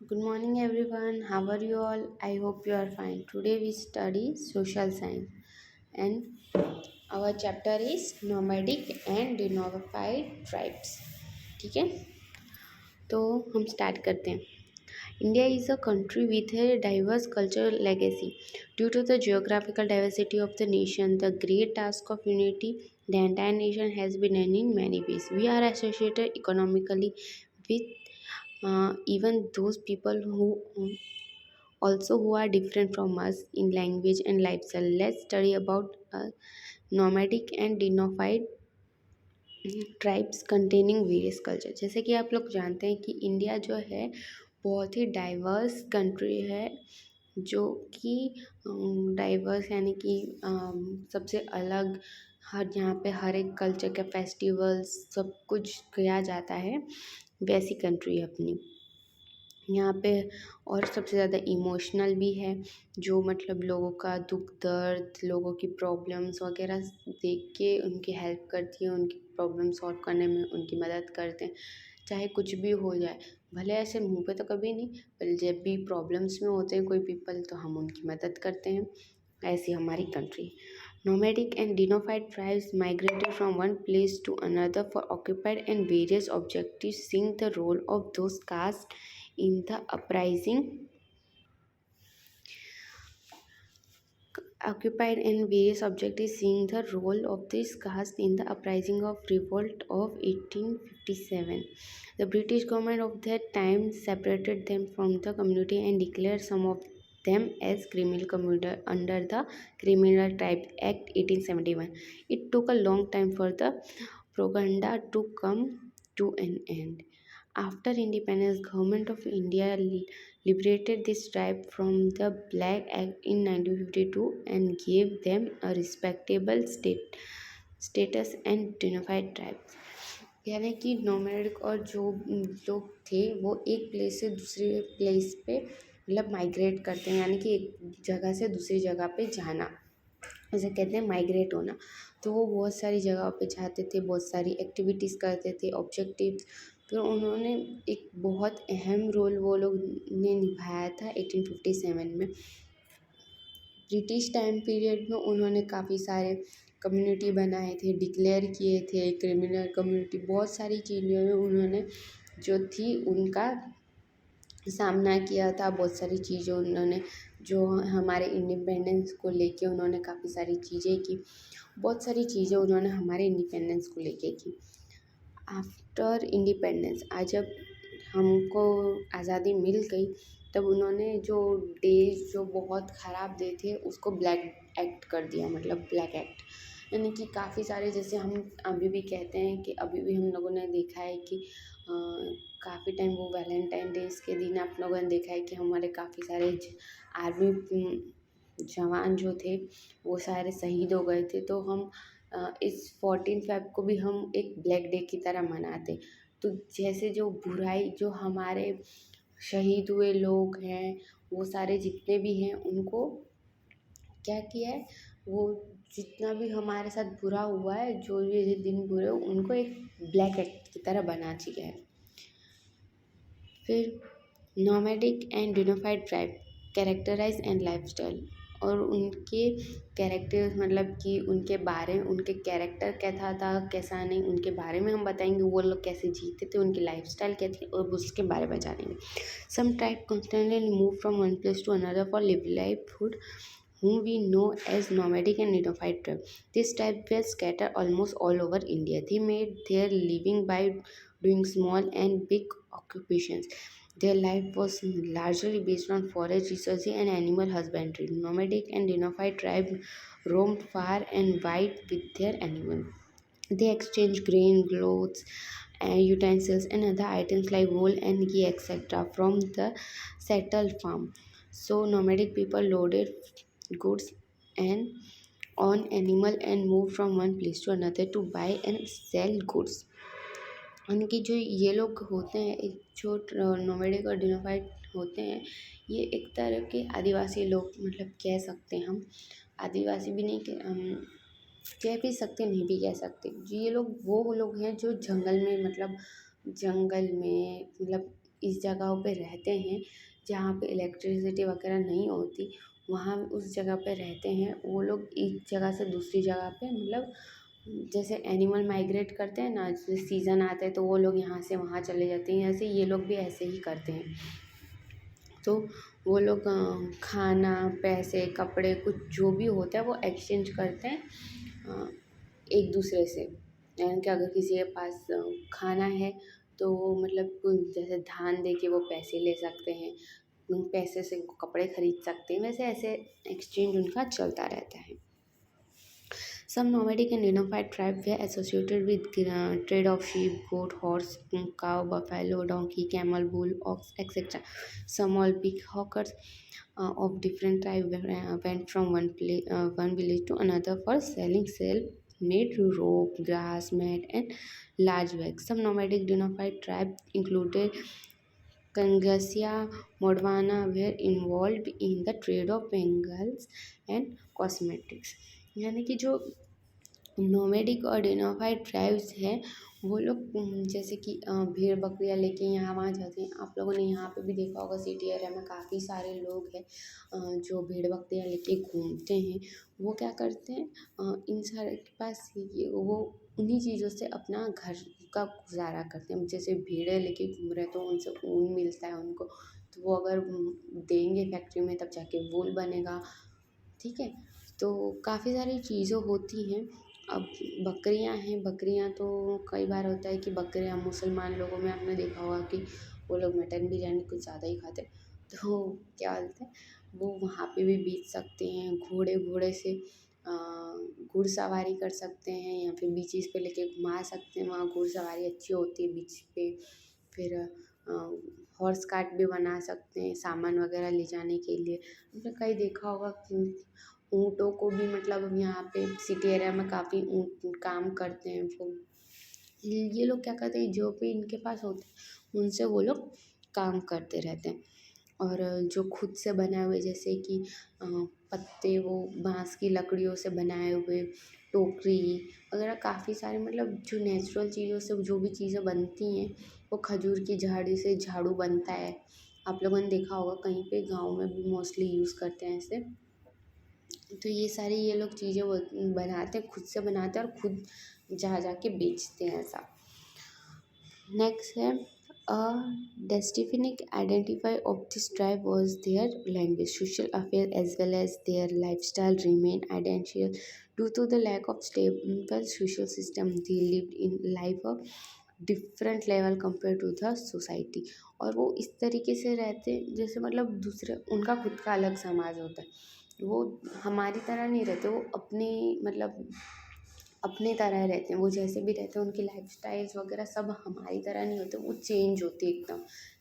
Good morning, everyone. How are you all? I hope you are fine. Today we study social science, and our chapter is nomadic and dignified tribes. ठीक है, तो हम start करते हैं. India is a country with a diverse cultural legacy. Due to the geographical diversity of the nation, the great task of unity, the entire nation has been done in many ways. We are associated economically with even those people who also who are different from us in language and lifestyle. Let's study about nomadic and dignified tribes containing various culture. जैसे कि आप लोग जानते हैं कि India जो है बहुत ही डाइवर्स कंट्री है, जो कि डाइवर्स यानी कि सबसे अलग, हर यहाँ पे हर एक कल्चर के फेस्टिवल्स सब कुछ किया जाता है, वैसी कंट्री है अपनी. यहाँ पे और सबसे ज़्यादा इमोशनल भी है, जो मतलब लोगों का दुख दर्द, लोगों की प्रॉब्लम्स वगैरह देख के उनकी हेल्प करती है, उनकी प्रॉब्लम सॉल्व करने में उनकी मदद करते हैं, चाहे कुछ भी हो जाए. भले ऐसे मुंह पे तो कभी नहीं, पर जब भी प्रॉब्लम्स में होते हैं कोई पीपल तो हम उनकी मदद करते हैं. ऐसी हमारी country. Nomadic and dignified tribes migrated from one place to another for occupied and various objectives, seeing the role of those castes in the uprising. Occupied and various objectives, seeing the role of this caste in the uprising of revolt of 1857. The British government of that time separated them from the community and declared some of them as criminal community under the Criminal Tribe Act 1871. It took a long time for the propaganda to come to an end. After independence, Government of India liberated this tribe from the Black Act in 1952 and gave them a respectable status and dignified tribes. यानी कि nomadic और जो लोग थे वो एक place से दूसरे प्लेस पे मतलब माइग्रेट करते हैं, यानी कि एक जगह से दूसरी जगह पे जाना, उसे कहते हैं माइग्रेट होना. तो वो बहुत सारी जगहों पे जाते थे, बहुत सारी एक्टिविटीज़ करते थे, ऑब्जेक्टिव. फिर उन्होंने एक बहुत अहम रोल वो लोग ने निभाया था 1857 में. ब्रिटिश टाइम पीरियड में उन्होंने काफ़ी सारे कम्युनिटी बनाए थे, डिक्लेयर किए थे क्रिमिनल कम्युनिटी, बहुत सारी चीज़ों में उन्होंने जो थी उनका सामना किया था. बहुत सारी चीज़ें उन्होंने जो हमारे इंडिपेंडेंस को लेके उन्होंने काफ़ी सारी चीज़ें की, बहुत सारी चीज़ें उन्होंने हमारे इंडिपेंडेंस को लेके की. आफ्टर इंडिपेंडेंस, आज जब हमको आज़ादी मिल गई, तब उन्होंने जो डेज जो बहुत ख़राब डे थे उसको ब्लैक एक्ट कर दिया, मतलब ब्लैक एक्ट. यानी कि काफ़ी सारे, जैसे हम अभी भी कहते हैं कि अभी भी हम लोगों ने देखा है कि काफ़ी टाइम वो वैलेंटाइन डेज के दिन आप लोगों ने देखा है कि हमारे काफ़ी सारे आर्मी जवान जो थे वो सारे शहीद हो गए थे. तो हम इस 14 फ़रवरी को भी हम एक ब्लैक डे की तरह मनाते. तो जैसे जो बुराई, जो हमारे शहीद हुए लोग हैं, वो सारे जितने भी हैं उनको क्या किया है, वो जितना भी हमारे साथ बुरा हुआ है, जो भी दिन बुरे उनको एक ब्लैक एक्ट की तरह बना दिया है. फिर nomadic and dignified tribe characterise and lifestyle, और उनके कैरेक्टर्स मतलब कि उनके कैरेक्टर कैसा था कैसा नहीं, उनके बारे में हम बताएंगे. वो लोग कैसे जीते थे, उनकी लाइफस्टाइल क्या थी, और उसके बारे में जानेंगे. Some tribe constantly move from one place to another for livelihood, whom we know as nomadic and dignified tribe. This tribe were scattered almost all over India. They made their living by doing small and big occupations. Their life was largely based on forest research and animal husbandry. Nomadic and dignified tribe roamed far and wide with their animals. They exchanged grain, clothes, utensils, and other items like wool and ghee, etc., from the settled farm. So, nomadic people loaded goods and on animal and moved from one place to another to buy and sell goods. उनकी जो ये लोग होते हैं, एक जो nomadic और dignified होते हैं, ये एक तरह के आदिवासी लोग, मतलब कह सकते हैं हम. आदिवासी भी नहीं कह भी सकते, नहीं भी कह सकते. जो ये लोग वो लोग हैं जो जंगल में मतलब इस जगहों पे रहते हैं जहाँ पे इलेक्ट्रिसिटी वगैरह नहीं होती, वहाँ उस जगह पे रहते हैं वो लोग एक जगह से दूसरी जगह पे मतलब जैसे एनिमल माइग्रेट करते हैं ना, जैसे सीज़न आता है तो वो लोग यहाँ से वहाँ चले जाते हैं, ऐसे ये लोग भी ऐसे ही करते हैं। तो वो लोग खाना, पैसे, कपड़े कुछ जो भी होता है वो एक्सचेंज करते हैं एक दूसरे से। यानी कि अगर किसी के पास खाना है तो वो मतलब कुछ जैसे धान दे के वो पैसे ले सकते हैं, उन पैसे से वो कपड़े खरीद सकते हैं, वैसे ऐसे एक्सचेंज उनका चलता रहता है। Some nomadic and dignified tribes were associated with trade of sheep, goat, horse, cow, buffalo, donkey, camel, bull, ox, etc. Some all big hawkers of different tribes went from one village to another for selling self-made rope, grass, mat, and large bags. Some nomadic dignified tribes included Kangasia, Modwana were involved in the trade of bangles and cosmetics. यानी कि जो nomadic और डिनोफाइड tribes हैं वो लोग जैसे कि भेड़ बकरियाँ लेके यहाँ वहाँ जाते हैं। आप लोगों ने यहाँ पे भी देखा होगा सिटी एरिया में काफ़ी सारे लोग हैं जो भेड़ बकरियाँ लेके घूमते हैं। वो क्या करते हैं, इन सारे के पास ये वो उन्हीं चीज़ों से अपना घर का गुजारा करते हैं। जैसे भेड़ें लेके घूम रहे हैं तो उनसे ऊन मिलता है उनको, तो वो अगर देंगे फैक्ट्री में तब जाके वूल बनेगा। ठीक है, तो काफ़ी सारी चीज़ें होती हैं। अब बकरियां हैं, बकरियां तो कई बार होता है कि बकरियां मुसलमान लोगों में आपने देखा होगा कि वो लोग मटन बिरयानी कुछ ज़्यादा ही खाते हैं, तो क्या बोलते हैं वो वहाँ पे भी बेच सकते हैं। घोड़े घोड़े से घुड़सवारी कर सकते हैं या फिर बीचेस पे लेके घुमा सकते हैं, वहाँ घुड़सवारी अच्छी होती है बीच पे। फिर हॉर्स कार्ट भी बना सकते हैं सामान वगैरह ले जाने के लिए। आपने कहीं देखा होगा कि ऊँटों को भी मतलब यहाँ पे सिटी एरिया में काफ़ी ऊँट काम करते हैं वो। ये लोग क्या करते हैं, जो भी इनके पास होते हैं उनसे वो लोग काम करते रहते हैं। और जो खुद से बनाए हुए जैसे कि पत्ते वो बाँस की लकड़ियों से बनाए हुए टोकरी वगैरह काफ़ी सारे मतलब जो नेचुरल चीज़ों से जो भी चीज़ें बनती हैं, वो खजूर की झाड़ी से झाड़ू बनता है। आप लोगों ने देखा होगा कहीं पे गाँव में भी मोस्टली यूज़ करते हैं ऐसे। तो ये सारी ये लोग चीज़ें वो बनाते हैं, खुद से बनाते हैं और खुद जा जा के बेचते हैं ऐसा। नेक्स्ट है distinct identity of this tribe was their language, social affairs as well as their lifestyle remain identical due to the lack of stable social system. They lived in life of different level compare to the society, और वो इस तरीके से रहते जैसे मतलब दूसरे उनका खुद का अलग समाज होता है। वो हमारी तरह नहीं रहते, वो अपने मतलब अपने तरह रहते हैं, वो जैसे भी रहते हैं उनकी लाइफस्टाइल्स वगैरह सब हमारी तरह नहीं होते, वो चेंज होती है एकदम।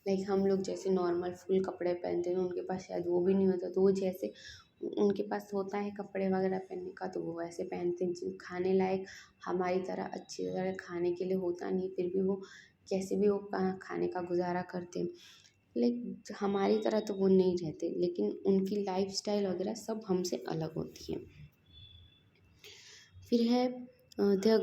लाइक हम लोग जैसे नॉर्मल फुल कपड़े पहनते हैं उनके पास शायद वो भी नहीं होता, तो वो जैसे उनके पास होता है कपड़े वगैरह पहनने का तो वो वैसे पहनते हैं। खाने लायक हमारी तरह अच्छी तरह खाने के लिए होता नहीं, फिर भी वो कैसे भी वो खाने का गुजारा करते हैं। लाइक हमारी तरह तो वो नहीं रहते, लेकिन उनकी लाइफस्टाइल वगैरह सब हमसे अलग होती है। फिर है the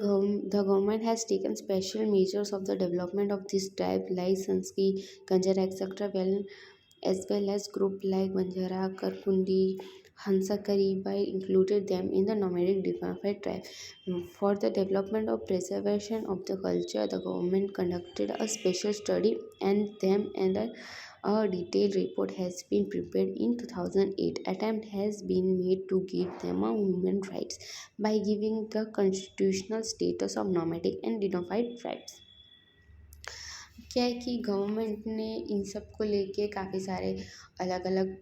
government has taken special measures of the development of this tribe like Sanski, Kanjara, etc. Well as group like Banjara, Karkundi, Hansakari by included them in the nomadic dignified tribe. For the development of preservation of the culture, the government conducted a special study and them and a detailed report has been prepared in 2008. Attempt has been made to give them a human rights by giving the constitutional status of nomadic and dignified tribes. क्या है कि government ने इन सब को लेके काफ़ी सारे अलग अलग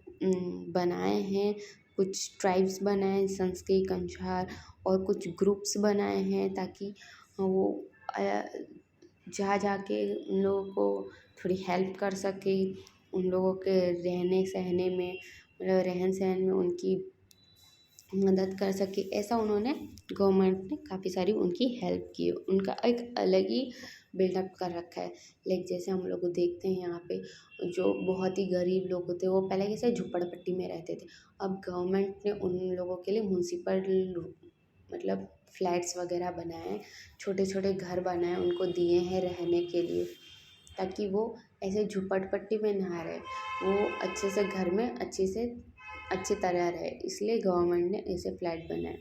बनाए हैं, कुछ ट्राइब्स बनाए हैं संस्कृत कंछार, और कुछ ग्रुप्स बनाए हैं ताकि वो जा जाके उन लोगों को थोड़ी हेल्प कर सके, उन लोगों के रहने सहने में मतलब रहन सहन में उनकी मदद कर सके। ऐसा उन्होंने गवर्नमेंट ने काफ़ी सारी उनकी हेल्प की है, उनका एक अलग ही बिल्डअप कर रखा है। लाइक जैसे हम लोग को देखते हैं यहाँ पे जो बहुत ही गरीब लोग होते हैं वो पहले कैसे झुपड़पट्टी में रहते थे, अब गवर्नमेंट ने उन लोगों के लिए म्यूनसिपल मतलब फ्लैट्स वगैरह बनाए हैं, छोटे छोटे घर बनाए उनको दिए हैं रहने के लिए, ताकि वो ऐसे झुपड़पट्टी में ना रहे, वो अच्छे से घर में अच्छी तरह रहे, इसलिए गवर्नमेंट ने ऐसे फ्लैट बनाए।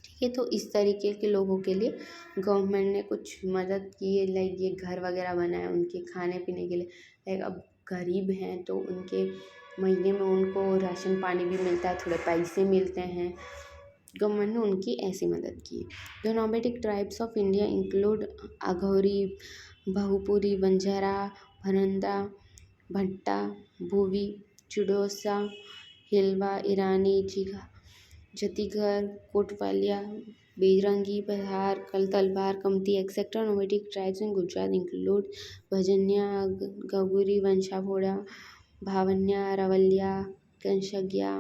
ठीक है, तो इस तरीके के लोगों के लिए गवर्नमेंट ने कुछ मदद की है, लाइक ये घर वगैरह बनाए उनके खाने पीने के लिए। लाइक अब गरीब हैं तो उनके महीने में उनको राशन पानी भी मिलता है, थोड़े पैसे मिलते हैं। गवर्नमेंट ने उनकी ऐसी मदद की है। The nomadic tribes of India include Aghori, Bahupuri, Banjara, Bharanda, Bhatta, Bhuvi, चिड़ोसा, हिलवा, ईरानी, जतिगर, कोटवालिया, बेरंगी, बहार, कल तलवार, कमती, etc. Nomadic tribes in Gujarat include भजनिया, गगुरी, वंशाभोड़ा, भावन्या, रवलिया, कंशग्या,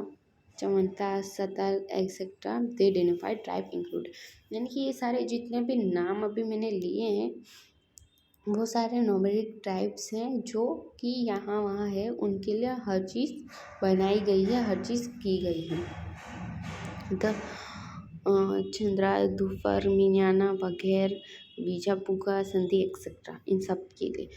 चमंता, सतल, etc. दे डिनिफाइड ट्राइब इंक्लूड। यानी कि ये सारे जितने भी नाम अभी मैंने लिए हैं वो सारे नोमैडिक ट्राइब्स हैं जो कि यहाँ वहाँ है, उनके लिए हर चीज़ बनाई गई है, हर चीज़ की गई है। द चंद्रा, धूफर, मियाना, बघेर, बीजापुगा, संधि एक्सेट्रा, इन सब के लिए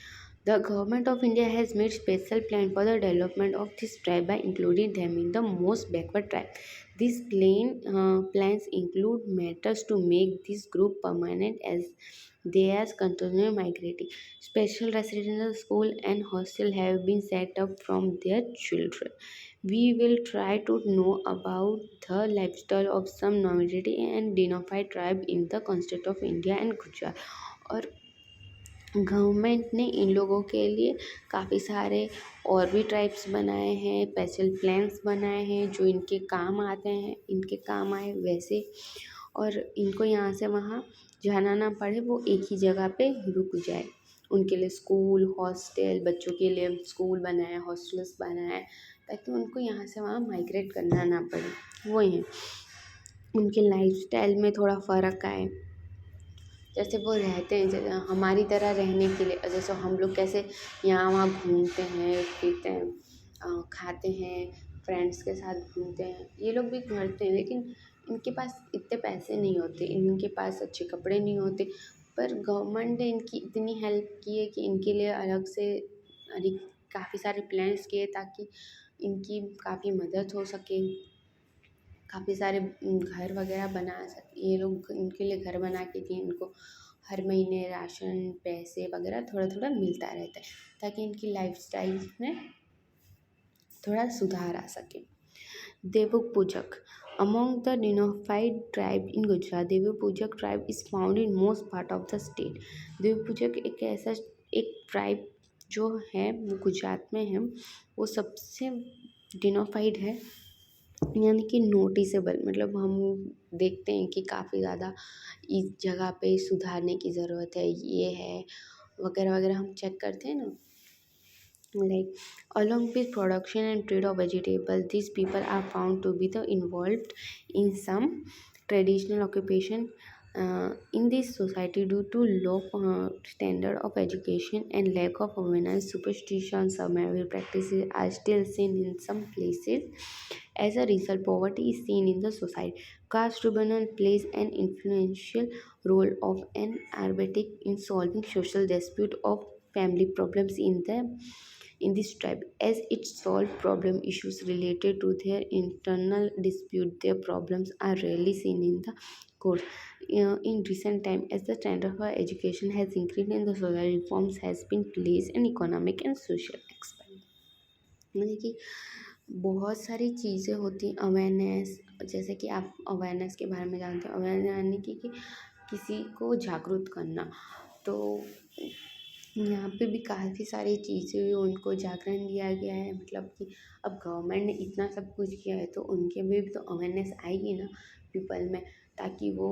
the government of India has made special plan for the development of this tribe by including them in the most backward tribe. These plans include measures to make this group permanent as they are continually migrating. Special residential school and hostel have been set up from their children. We will try to know about the lifestyle of some nomadic and dignified tribe in the constitution of India and Gujarat. और government ने इन लोगों के लिए काफ़ी सारे और भी tribes बनाए हैं, स्पेशल प्लान्स बनाए हैं जो इनके काम आते हैं, इनके काम आए वैसे, और इनको यहाँ से वहाँ जाना ना पड़े, वो एक ही जगह पे रुक जाए। उनके लिए स्कूल, हॉस्टल, बच्चों के लिए स्कूल बनाए, हॉस्टल्स बनाए, ताकि उनको यहाँ से वहाँ माइग्रेट करना ना पड़े। वो हैं उनके लाइफस्टाइल में थोड़ा फ़र्क आए, जैसे वो रहते हैं जैसे हमारी तरह रहने के लिए, जैसे हम लोग कैसे यहाँ वहाँ घूमते हैं, पीते हैं, खाते हैं, फ्रेंड्स के साथ घूमते हैं, ये लोग भी करते हैं, लेकिन इनके पास इतने पैसे नहीं होते, इनके पास अच्छे कपड़े नहीं होते, पर गवर्नमेंट ने इनकी इतनी हेल्प की है कि इनके लिए अलग से काफ़ी सारे प्लान्स किए ताकि इनकी काफ़ी मदद हो सके। काफ़ी सारे घर वगैरह बना सके ये लोग, इनके लिए घर बना के दिए, इनको हर महीने राशन, पैसे वगैरह थोड़ा थोड़ा मिलता रहता है ताकि इनकी लाइफस्टाइल में थोड़ा सुधार आ सके। देवुक पूजक among the dignified tribe in Gujarat, Devapujak tribe is found in most part of the state. देवपूजक एक ट्राइब जो है वो गुजरात में है, वो सबसे डिनोफाइड है, यानी कि नोटिसेबल, मतलब हम देखते हैं कि काफ़ी ज़्यादा इस जगह पे सुधारने की ज़रूरत है, ये है वगैरह वगैरह, हम चेक करते हैं ना। Like along with production and trade of vegetable, these people are found to be involved in some traditional occupation in this society due to low standard of education and lack of awareness. Superstitions or marriage practices are still seen in some places. As a result, poverty is seen in the society. Caste tribunal plays an influential role of an arbiter in solving social dispute of family problems in this tribe, as it solves problem issues related to their internal dispute. Their problems are rarely seen in the court. In recent time, as the standard for education has increased and the social reforms has been placed in economic and social aspect, मतलब कि बहुत सारी चीज़ें होती हैं। Awareness, जैसे कि आप अवेयरनेस के बारे में जानते हो, अवेयरनेस यानी कि किसी को जागरूक करना, तो यहाँ पे भी काफ़ी सारी चीज़ें उनको जागरण दिया गया है, मतलब कि अब गवर्नमेंट ने इतना सब कुछ किया है तो उनके में भी तो अवेयरनेस आएगी ना पीपल में, ताकि वो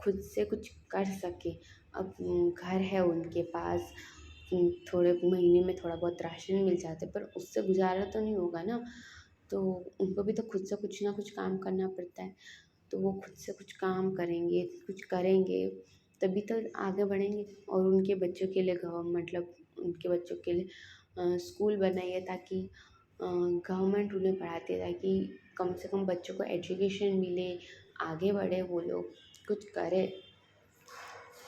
खुद से कुछ कर सके। अब घर है उनके पास, थोड़े महीने में थोड़ा बहुत राशन मिल जाता है, पर उससे गुजारा तो नहीं होगा ना, तो उनको भी तो खुद से कुछ ना कुछ काम करना पड़ता है। तो वो खुद से कुछ काम करेंगे, कुछ करेंगे, तभी तो आगे बढ़ेंगे। और उनके बच्चों के लिए मतलब उनके बच्चों के लिए स्कूल बनाइए ताकि गवर्नमेंट उन्हें पढ़ाती है, ताकि कम से कम बच्चों को एजुकेशन मिले, आगे बढ़े, वो लोग कुछ करें।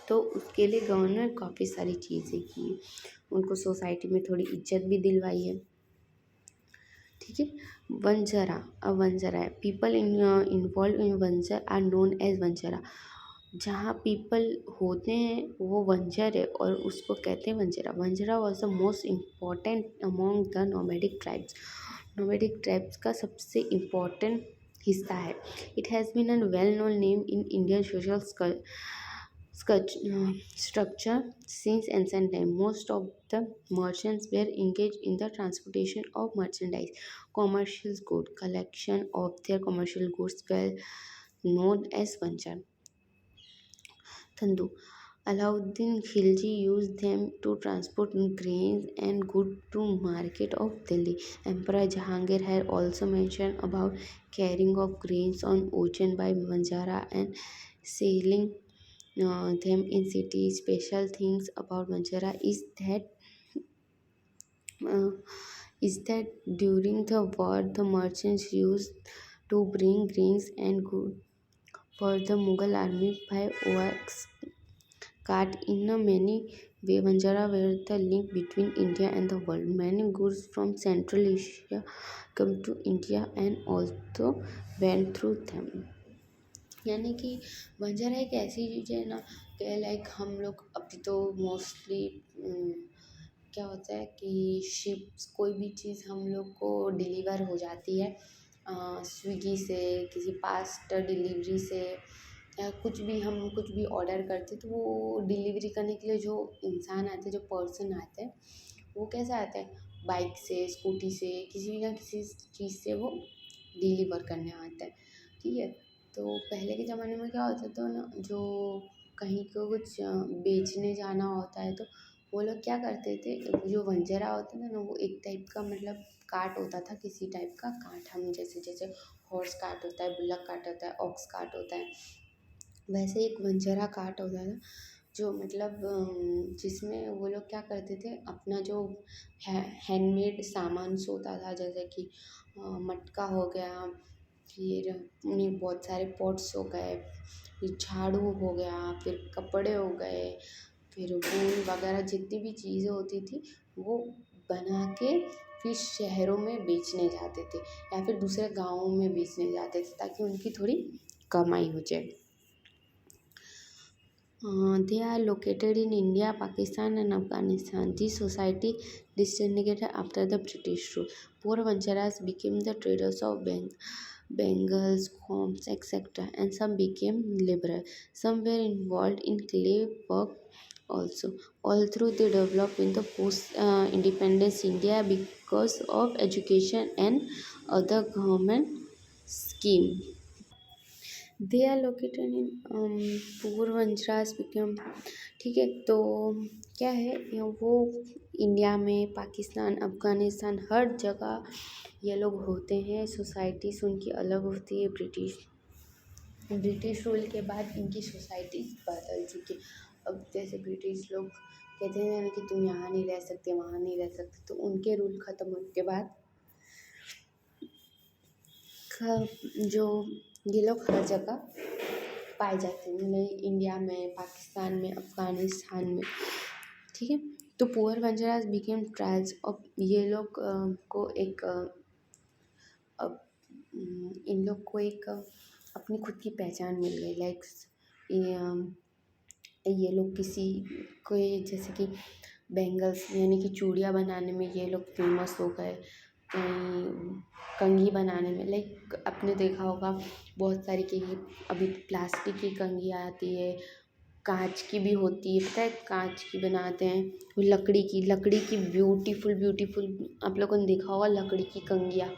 तो उसके लिए गवर्नमेंट ने काफ़ी सारी चीज़ें की, उनको सोसाइटी में थोड़ी इज्जत भी दिलवाई है। ठीक है। वंजारा, अब वंजारा है, people involve in Vanjar are known as Vanjara. जहाँ पीपल होते हैं वो वंजर है और उसको कहते हैं Vanjara. Vanjara was the most important among the nomadic tribes. Nomadic tribes का सबसे इम्पॉर्टेंट हिस्सा है। It has been an well known name in Indian social structure since ancient time. Most of the merchants were engaged in the transportation of merchandise, commercial goods. Collection of their commercial goods were known as vanchar. Thandu. Alauddin Khilji used them to transport grains and goods to market of Delhi. Emperor Jahangir had also mentioned about carrying of grains on ocean by Manjara and sailing them in cities. Special things about Manjara uh, is that during the war the merchants used to bring grains and goods for the Mughal army by ox cart. In a many way, Banjara were the link between India and the world. Many goods from Central Asia come to India and also went through them. यानी कि बंजारा एक ऐसी चीज़ है ना कि like हम लोग अभी तो मोस्टली क्या होता है कि शिप्स कोई भी चीज़ हम लोग को डिलीवर हो जाती है स्विगी से, किसी फास्ट डिलीवरी से, या कुछ भी ऑर्डर करते तो वो डिलीवरी करने के लिए जो इंसान आते हैं, जो पर्सन आते हैं, वो कैसे आते हैं, बाइक से, स्कूटी से, किसी ना किसी चीज़ से वो डिलीवर करने आता है। ठीक है। तो पहले के ज़माने में क्या होता था ना, जो कहीं को कुछ बेचने जाना होता है तो वो लोग क्या करते थे, जो वंजरा होता था ना वो एक टाइप का मतलब कार्ट होता था, किसी टाइप का कार्ट, हम जैसे जैसे हॉर्स कार्ट होता है, बुलक कार्ट होता है, ऑक्स कार्ट होता है, वैसे एक वंजरा कार्ट होता था जो मतलब जिसमें वो लोग क्या करते थे, अपना जो हैंडमेड सामान होता था, जैसे कि मटका हो गया, फिर उन्हें बहुत सारे पॉट्स हो गए, फिर झाड़ू हो गया, फिर कपड़े हो गए, फिर वूल वगैरह जितनी भी चीज़ें होती थी वो बना के फिर शहरों में बेचने जाते थे या फिर दूसरे गाँवों में बेचने जाते थे ताकि उनकी थोड़ी कमाई हो जाए। They are located in India, Pakistan, and Afghanistan. This society disintegrated after the British rule. Poor Vancharas became the traders of Bengals, homes, etc., and some became liberal. Some were involved in clay work also. All through they developed in the post-independence India because of education and other government scheme. They are located in पूर्वंचरास विक्रम। ठीक है। तो क्या है वो India में, पाकिस्तान, अफ़गानिस्तान, हर जगह ये लोग होते हैं। सोसाइटीज़ उनकी अलग होती है। ब्रिटिश रूल के बाद इनकी सोसाइटी बदल चुकी। अब जैसे ब्रिटिश लोग कहते हैं ना कि तुम यहाँ नहीं रह सकते, वहाँ नहीं रह सकते, तो उनके रूल ख़त्म होने के बाद जो ये लोग हर जगह पाए जाते हैं, मतलब इंडिया में, पाकिस्तान में, अफ़गानिस्तान में। ठीक है। तो पुअर वंजरास बिकेम ट्राइब्स। अब ये लोग को एक अब इन लोग को एक अपनी खुद की पहचान मिल गई। लाइक ये लोग किसी को जैसे कि बैंगल्स यानी कि चूड़ियाँ बनाने में ये लोग फेमस हो गए, कहीं कंघी बनाने में। लाइक आपने देखा होगा बहुत सारी की अभी प्लास्टिक की कंघी आती है, कांच की भी होती है, पता है कांच की बनाते हैं, वो लकड़ी की ब्यूटीफुल आप लोगों ने देखा होगा लकड़ी की कंघियाँ।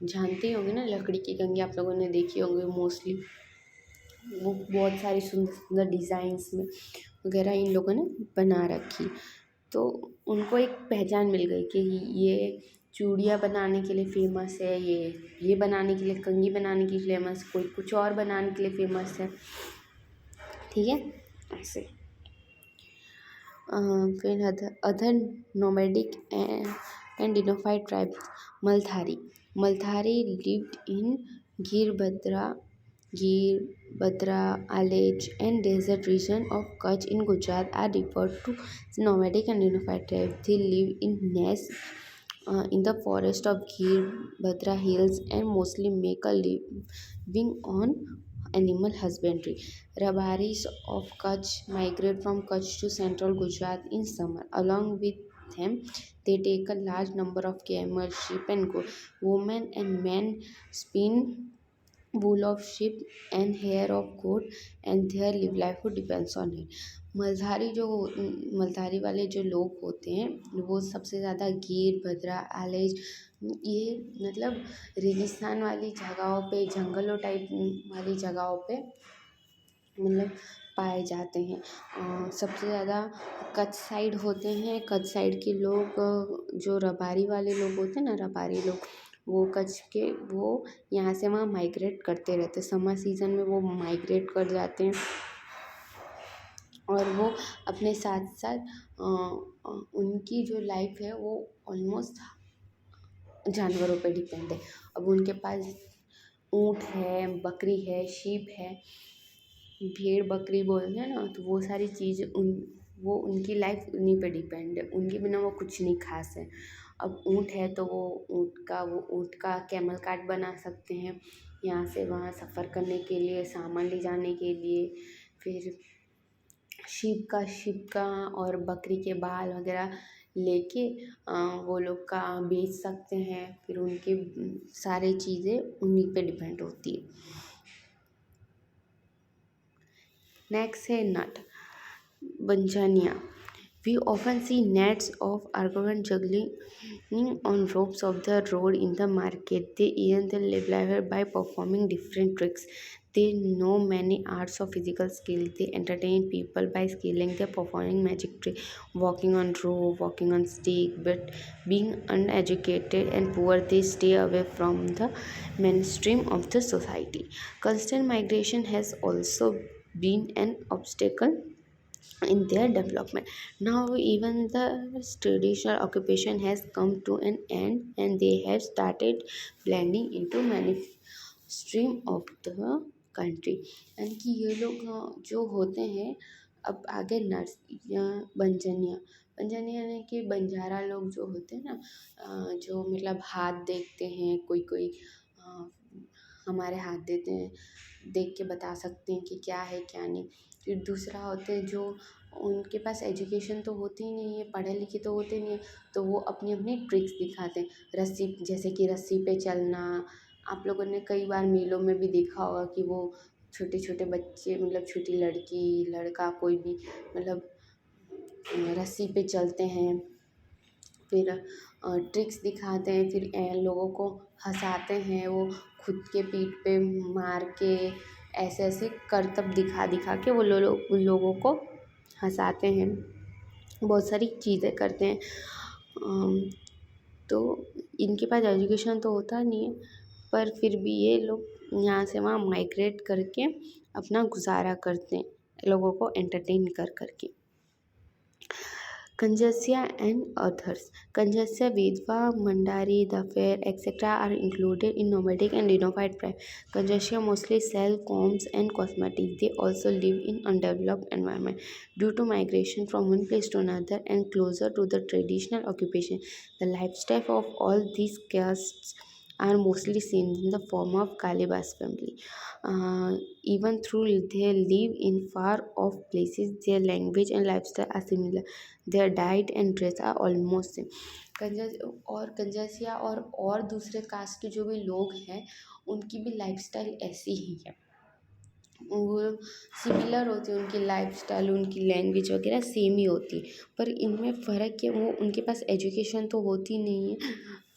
जानते होंगे ना, लकड़ी की कंघी आप लोगों ने देखी होंगी मोस्टली। वो बहुत सारी सुंदर सुंदर डिज़ाइंस में वगैरह इन लोगों ने बना रखी। तो उनको एक पहचान मिल गई कि ये चूड़ियाँ बनाने के लिए फ़ेमस है, ये बनाने के लिए, कंघी बनाने के लिए फेमस, कोई कुछ और बनाने के लिए फ़ेमस है। ठीक है। ऐसे फिर other nomadic and denotified tribes. Maldhari lived in Girbhadra Gir, Badra, Alej, and desert region of Kutch in Gujarat are referred to as nomadic and unified tribes. They live in nests in the forest of Gir, Badra hills and mostly make a living on animal husbandry. Rabaris of Kutch migrate from Kutch to central Gujarat in summer. Along with them, they take a large number of camels, sheep, and goats. Women and men spin wool of sheep and hair of goat and their livelihood depends on it. मल्धारी वाले जो लोग होते हैं वो सबसे ज़्यादा गीर भद्रा आलेज ये मतलब रेगिस्तान वाली जगहों पे जंगलों टाइप वाली जगहों पे मतलब पाए जाते हैं। सबसे ज़्यादा कच्छ साइड होते हैं। कच्छ साइड के लोग जो रबारी वाले लोग होते हैं ना रबारी लोग वो कच्छ के वो यहाँ से वहाँ माइग्रेट करते रहते हैं। समर सीज़न में वो माइग्रेट कर जाते हैं और वो अपने साथ साथ उनकी जो लाइफ है वो ऑलमोस्ट जानवरों पे डिपेंड है। अब उनके पास ऊँट है, बकरी है, शीप है, भेड़ बकरी बोलते हैं ना तो वो सारी चीज़ वो उनकी लाइफ उन्हीं पे डिपेंड है। उनके बिना वो कुछ नहीं खा सकते। अब ऊँट है तो वो ऊँट का कैमल कार्ट बना सकते हैं यहाँ से वहाँ सफ़र करने के लिए, सामान ले जाने के लिए। फिर शीप का और बकरी के बाल वगैरह लेके वो लोग का बेच सकते हैं। फिर उनकी सारी चीज़ें उन्हीं पे डिपेंड होती है। नेक्स्ट है नट बंजानिया। We often see nets of argument juggling on ropes of the road in the market. They earn their livelihood by performing different tricks. They know many arts of physical skill. They entertain people by skilling their performing magic trick, walking on rope, walking on stick. But being uneducated and poor, they stay away from the mainstream of the society. Constant migration has also been an obstacle in their development. Now, even the traditional occupation has come to an end and they have started blending into mainstream of the country. यानी कि ये लोग जो होते हैं अब आगे nurse या बंजनिया यानी कि बंजारा लोग जो होते हैं ना जो मतलब हाथ देखते हैं कोई अ, हमारे हाथ देते हैं देख के बता सकते हैं कि क्या है क्या नहीं। फिर दूसरा होते हैं जो उनके पास एजुकेशन तो होती ही नहीं है, पढ़े लिखे तो होते नहीं है, तो वो अपनी अपनी ट्रिक्स दिखाते हैं। जैसे कि रस्सी पे चलना। आप लोगों ने कई बार मेलों में भी देखा होगा कि वो छोटे छोटे बच्चे मतलब छोटी लड़की लड़का कोई भी मतलब रस्सी पे चलते हैं। फिर ट्रिक्स दिखाते हैं। फिर लोगों को हंसाते हैं। वो खुद के पीठ पे मार के ऐसे ऐसे करतब दिखा दिखा के वो उन लोगों को हंसाते हैं। बहुत सारी चीज़ें करते हैं। तो इनके पास एजुकेशन तो होता नहीं है पर फिर भी ये लोग यहाँ से वहाँ माइग्रेट करके अपना गुजारा करते हैं लोगों को एंटरटेन कर करके। Kanjasya and others. Kanjasya, Vedva, Mandari, Dafair, etc. are included in nomadic and dignified tribe. Kanjasya mostly sell combs and cosmetics. They also live in undeveloped environment. Due to migration from one place to another and closer to the traditional occupation, the lifestyle of all these castes are mostly seen in the form of Kalibas family. Even though they live in far off places, their language and lifestyle are similar. Their diet and dress are almost same. कंजसिया और दूसरे cast के जो भी लोग हैं उनकी भी lifestyle ऐसी ही है। वो सिमिलर होती है उनकी लाइफस्टाइल उनकी लैंग्वेज वगैरह सेम ही होती है पर इनमें फ़र्क है वो उनके पास एजुकेशन तो होती नहीं है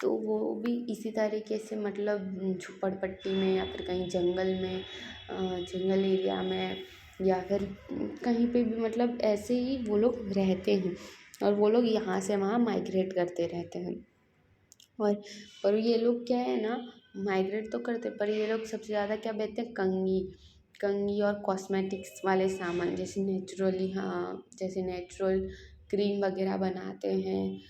तो वो भी इसी तरीके से मतलब झुपड़पट्टी में या फिर कहीं जंगल में जंगल एरिया में या फिर कहीं पे भी मतलब ऐसे ही वो लोग रहते हैं और वो लोग यहाँ से वहाँ माइग्रेट करते रहते हैं। और पर ये लोग क्या है ना माइग्रेट तो करते पर ये लोग सबसे ज़्यादा क्या बेचते हैं कंघी और कॉस्मेटिक्स वाले सामान जैसे नेचुरल क्रीम वगैरह बनाते हैं।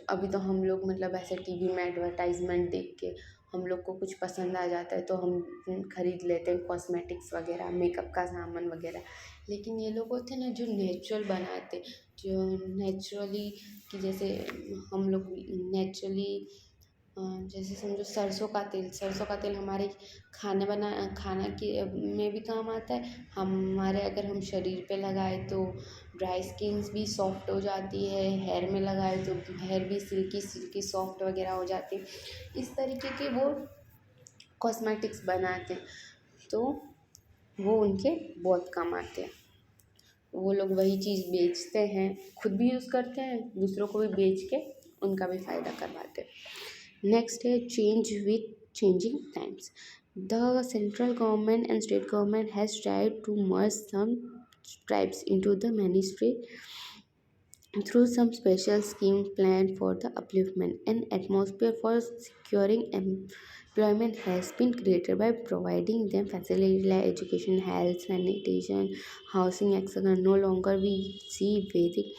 अभी तो हम लोग मतलब ऐसे टीवी में एडवर्टाइजमेंट देख के हम लोग को कुछ पसंद आ जाता है तो हम खरीद लेते हैं कॉस्मेटिक्स वगैरह, मेकअप का सामान वगैरह। लेकिन ये लोग होते हैं ना जो नेचुरल बनाते, जो नेचुरली, कि जैसे हम लोग नेचुरली, जैसे समझो सरसों का तेल हमारे खाना के में भी काम आता है। हमारे अगर हम शरीर पे लगाए तो ड्राई स्किन्स भी सॉफ्ट हो जाती है, हेयर में लगाए तो हेयर भी सिल्की सिल्की सॉफ्ट वगैरह हो जाती है। इस तरीके के वो कॉस्मेटिक्स बनाते हैं, तो वो उनके बहुत काम आते हैं। वो लोग वही चीज़ बेचते हैं, खुद भी यूज़ करते हैं, दूसरों को भी बेच के उनका भी फ़ायदा करवाते हैं। नेक्स्ट है change with changing times. The central government and state government has tried to merge some tribes into the ministry through some special scheme planned for the upliftment. An atmosphere for securing employment has been created by providing them facilities like education, health, sanitation, housing, etc. No longer we see Vedic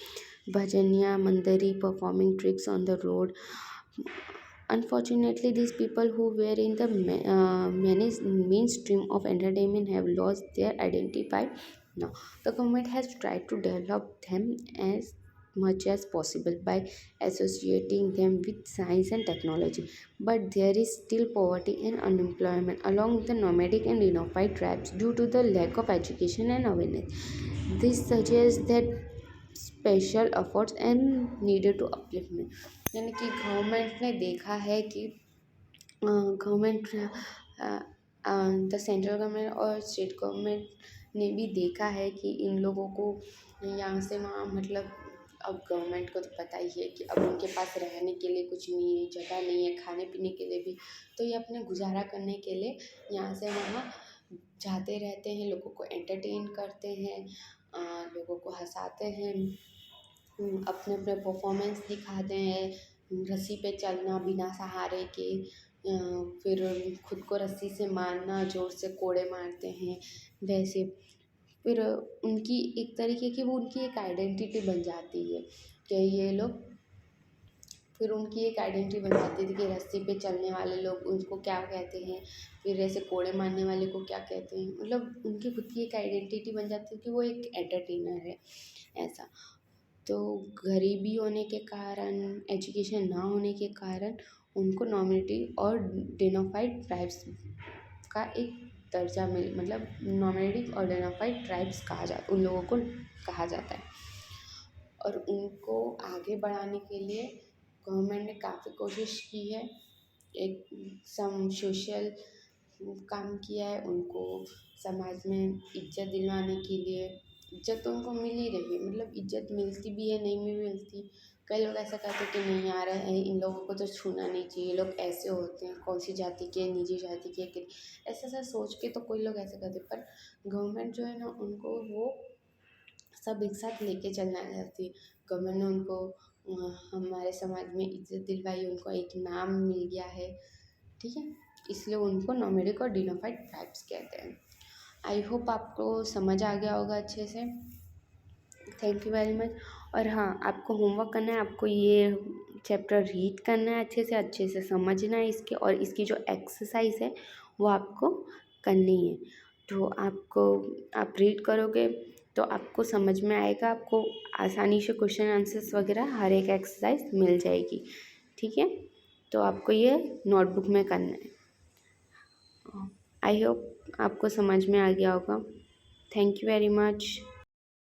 bhajaniya mandari performing tricks on the road. Unfortunately, these people who were in the mainstream of entertainment have lost their identity by now. The government has tried to develop them as much as possible by associating them with science and technology, but there is still poverty and unemployment along the nomadic and unified tribes due to the lack of education and awareness. This suggests that special efforts and needed to upliftment, यानी कि government ने देखा है कि government the central government और state government ने भी देखा है कि इन लोगों को यहाँ से वहाँ, मतलब अब गवर्नमेंट को तो पता ही है कि अब उनके पास रहने के लिए कुछ नहीं है, जगह नहीं है, खाने पीने के लिए भी, तो ये अपने गुजारा करने के लिए यहाँ से वहाँ जाते रहते हैं, लोगों को एंटरटेन करते हैं, लोगों को हंसाते हैं, अपने अपने परफॉर्मेंस दिखाते हैं, रस्सी पे चलना बिना सहारे के, फिर खुद को रस्सी से मारना, जोर से कोड़े मारते हैं वैसे। फिर उनकी एक तरीके की वो उनकी एक आइडेंटिटी बन जाती है कि ये लोग, फिर उनकी एक आइडेंटिटी बन जाती थी कि रस्सी पे चलने वाले लोग उनको क्या कहते हैं, फिर ऐसे कोड़े मारने वाले को क्या कहते हैं, मतलब उनकी खुद की एक आइडेंटिटी बन जाती है कि वो एक एंटरटेनर है ऐसा। तो गरीबी होने के कारण, एजुकेशन ना होने के कारण उनको नॉमिनेटी और डिनोफाइड ट्राइब्स का एक दर्जा मतलब नॉमिनेटिक और डिनोफाइड ट्राइब्स कहा जाता, उन लोगों को कहा जाता है। और उनको आगे बढ़ाने के लिए गवर्नमेंट ने काफ़ी कोशिश की है, एक सम सोशल काम किया है, उनको समाज में इज्जत दिलवाने के लिए। इज्जत तो उनको मिल ही रही है, मतलब इज्जत मिलती भी है, नहीं भी मिलती। कई लोग ऐसा कहते हैं कि नहीं आ रहा है, इन लोगों को तो छूना नहीं चाहिए, ये लोग ऐसे होते हैं, कौन सी जाति के, निजी जाति के, ऐसा ऐसा सोच के तो कोई लोग ऐसे कहते हैं। पर गवर्नमेंट जो है ना, उनको वो सब एक साथ लेके चलना चाहती है। गवर्नमेंट ने उनको हमारे समाज में इज्जत दिलवाई, उनको एक नाम मिल गया है, ठीक है, इसलिए उनको नॉमेडिक और डिनोफाइड ट्राइब्स कहते हैं। आई होप आपको समझ आ गया होगा अच्छे से। Thank you very much. और हाँ, आपको होमवर्क करना है, आपको ये चैप्टर रीड करना है, अच्छे से समझना है इसके, और इसकी जो एक्सरसाइज है वो आपको करनी है। तो आप रीड करोगे तो आपको समझ में आएगा, आपको आसानी से क्वेश्चन आंसर्स वगैरह हर एक एक्सरसाइज मिल जाएगी, ठीक है। तो आपको ये नोटबुक में करना है। आई होप आपको समझ में आ गया होगा। Thank you very much.